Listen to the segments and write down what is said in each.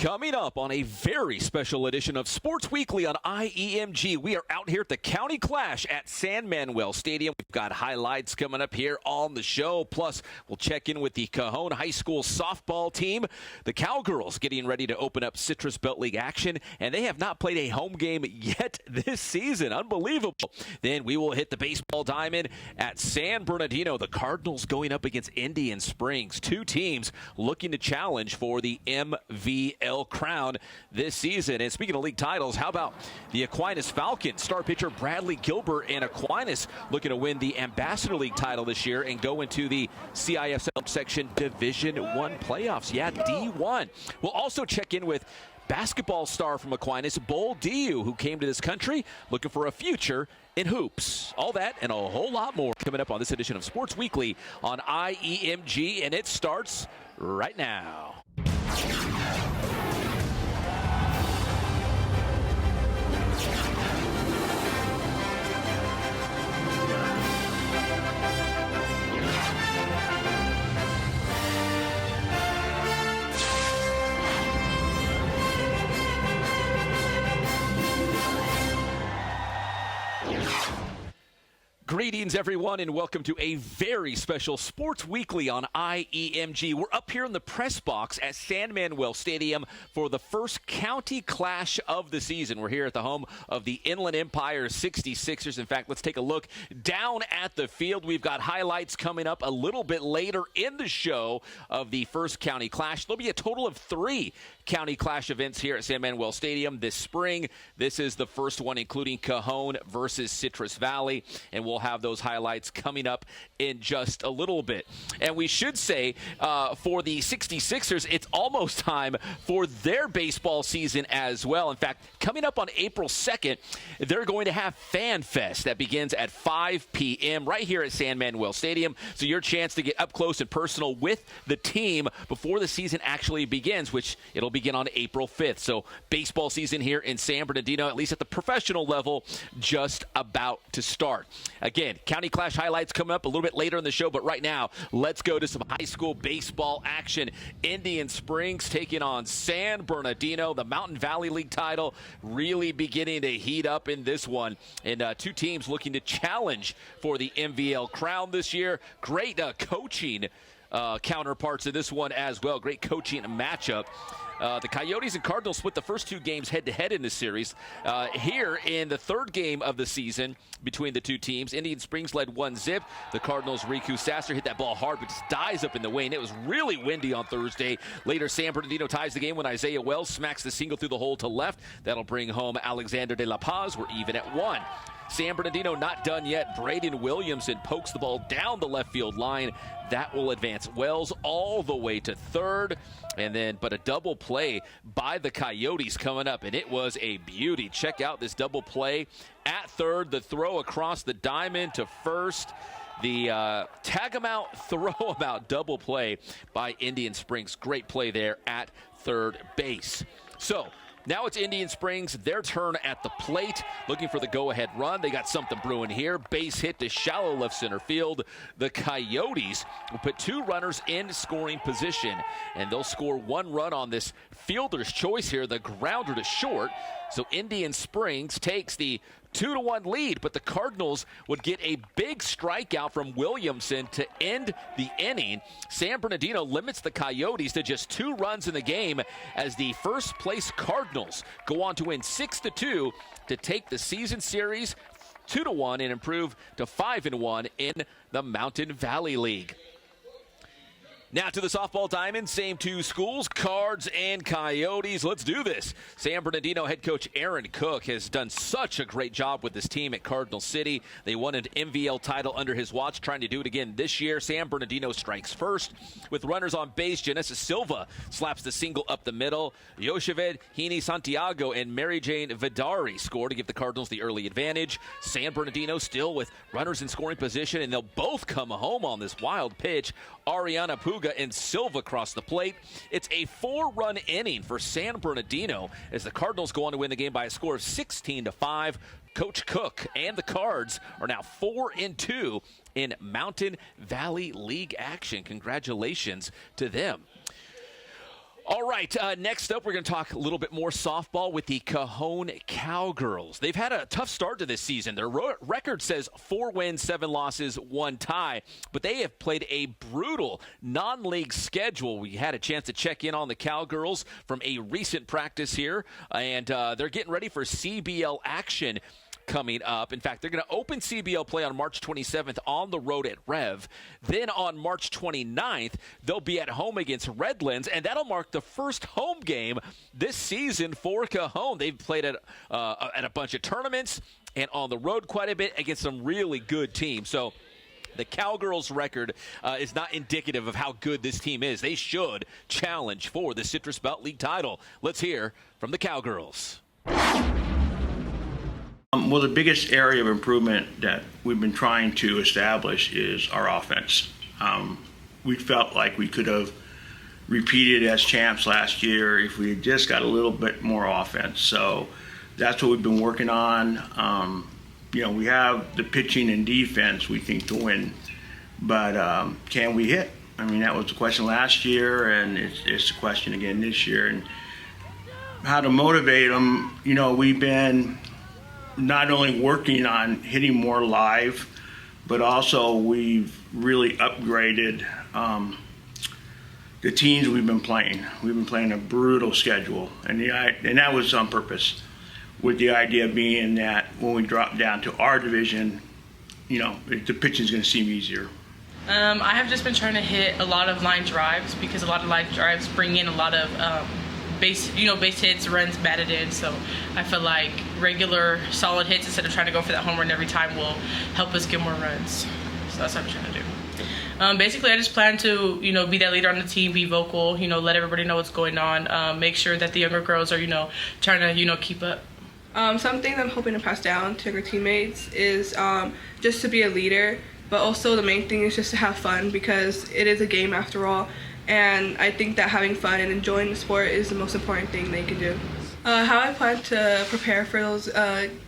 Coming up on a very special edition of Sports Weekly on IEMG, we are out here at the County Clash at San Manuel Stadium. We've got highlights coming up here on the show. Plus, we'll check in with the Cajon High School softball team. The Cowgirls getting ready to open up Citrus Belt League action, and they have not played a home game yet this season. Unbelievable. Then we will hit the baseball diamond at San Bernardino. The Cardinals going up against Indian Springs. Two teams looking to challenge for the MVL crown this season. And speaking of league titles, how about the Aquinas Falcons? Star pitcher Bradley Gilbert and Aquinas looking to win the Ambassador League title this year and go into the CIF section Division I playoffs. Yeah, D1. We'll also check in with basketball star from Aquinas, Bull Diu, who came to this country looking for a future in hoops. All that and a whole lot more coming up on this edition of Sports Weekly on IEMG, and it starts right now. Greetings, everyone, and welcome to a very special Sports Weekly on IEMG. We're up here in the press box at San Manuel Stadium for the first county clash of the season. We're here at the home of the Inland Empire 66ers. In fact, let's take a look down at the field. We've got highlights coming up a little bit later in the show of the first county clash. There'll be a total of 3 county clash events here at San Manuel Stadium this spring. This is the first one, including Cajon versus Citrus Valley, and we'll have those highlights coming up in just a little bit. And we should say for the 66ers, it's almost time for their baseball season as well. In fact, coming up on April 2nd, they're going to have Fan Fest that begins at 5 p.m. right here at San Manuel Stadium. So your chance to get up close and personal with the team before the season actually begins, which it'll begin on April 5th. So baseball season here in San Bernardino, at least at the professional level, just about to start. Again, County Clash highlights coming up a little bit later in the show, but right now, let's go to some high school baseball action. Indian Springs taking on San Bernardino. The Mountain Valley League title really beginning to heat up in this one. And two teams looking to challenge for the MVL crown this year. Great coaching counterparts in this one as well. Great coaching matchup. The Coyotes and Cardinals split the first 2 games head-to-head in this series. Here in the third game of the season between the two teams, Indian Springs led 1-0. The Cardinals' Riku Sasser hit that ball hard, but just dies up in the wind. It was really windy on Thursday. Later, San Bernardino ties the game when Isaiah Wells smacks the single through the hole to left. That'll bring home Alexander de la Paz. We're even at 1. San Bernardino not done yet. Braden Williamson pokes the ball down the left field line. That will advance Wells all the way to third. And then, but a double play by the Coyotes coming up, and it was a beauty. Check out this double play at third. The throw across the diamond to first. The tag him out, throw him out double play by Indian Springs. Great play there at third base. So, now it's Indian Springs, their turn at the plate, looking for the go-ahead run. They got something brewing here. Base hit to shallow left center field. The Coyotes will put 2 runners in scoring position, and they'll score 1 run on this fielder's choice here, the grounder to short. So Indian Springs takes the 2-1 lead, but the Cardinals would get a big strikeout from Williamson to end the inning. San Bernardino limits the Coyotes to just 2 runs in the game as the first place Cardinals go on to win 6-2 to take the season series 2-1 and improve to 5-1 in the Mountain Valley League. Now to the softball diamond, same 2 schools, Cards and Coyotes. Let's do this. San Bernardino head coach Aaron Cook has done such a great job with this team at Cardinal City. They won an MVL title under his watch, trying to do it again this year. San Bernardino strikes first. With runners on base, Janessa Silva slaps the single up the middle. Yosheved, Hini Santiago, and Mary Jane Vidari score to give the Cardinals the early advantage. San Bernardino still with runners in scoring position, and they'll both come home on this wild pitch. Ariana Puga and Silva cross the plate. It's a 4-run inning for San Bernardino as the Cardinals go on to win the game by a score of 16-5. Coach Cook and the Cards are now 4-2 in Mountain Valley League action. Congratulations to them. All right, next up, we're going to talk a little bit more softball with the Cajon Cowgirls. They've had a tough start to this season. Their record says 4 wins, 7 losses, 1 tie, but they have played a brutal non-league schedule. We had a chance to check in on the Cowgirls from a recent practice here, and they're getting ready for CBL action coming up. In fact, they're going to open CBL play on March 27th on the road at Rev. Then on March 29th, they'll be at home against Redlands, and that'll mark the first home game this season for Cajon. They've played at a bunch of tournaments and on the road quite a bit against some really good teams. So the Cowgirls' record is not indicative of how good this team is. They should challenge for the Citrus Belt League title. Let's hear from the Cowgirls. Well, the biggest area of improvement that we've been trying to establish is our offense. We felt like we could have repeated as champs last year if we had just got a little bit more offense. So that's what we've been working on. We have the pitching and defense, we think, to win. But can we hit? I mean, that was the question last year, and it's the question again this year. And how to motivate them, we've been not only working on hitting more live, but also we've really upgraded the teams we've been playing. We've been playing a brutal schedule, and that was on purpose, with the idea being that when we drop down to our division, the pitching is going to seem easier. I have just been trying to hit a lot of line drives because a lot of line drives bring in a lot of base hits, runs batted in. So I feel like regular solid hits instead of trying to go for that home run every time will help us get more runs. So that's what I'm trying to do. Basically, I just plan to be that leader on the team, be vocal, let everybody know what's going on, make sure that the younger girls are trying to keep up. Something that I'm hoping to pass down to younger teammates is just to be a leader, but also the main thing is just to have fun, because it is a game after all. And I think that having fun and enjoying the sport is the most important thing they can do. How I plan to prepare for those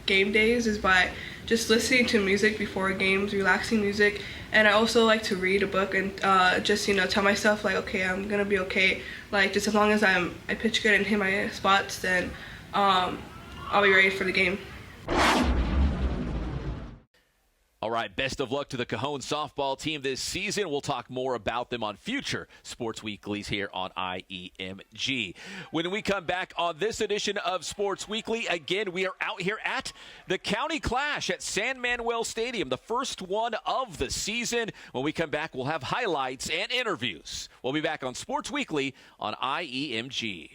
game days is by just listening to music before games, relaxing music, and I also like to read a book and just tell myself like, okay, I'm gonna be okay. Like, just as long as I pitch good and hit my spots, then I'll be ready for the game. All right, best of luck to the Cajon softball team this season. We'll talk more about them on future Sports Weeklies here on IEMG. When we come back on this edition of Sports Weekly, again, we are out here at the County Clash at San Manuel Stadium, the first one of the season. When we come back, we'll have highlights and interviews. We'll be back on Sports Weekly on IEMG.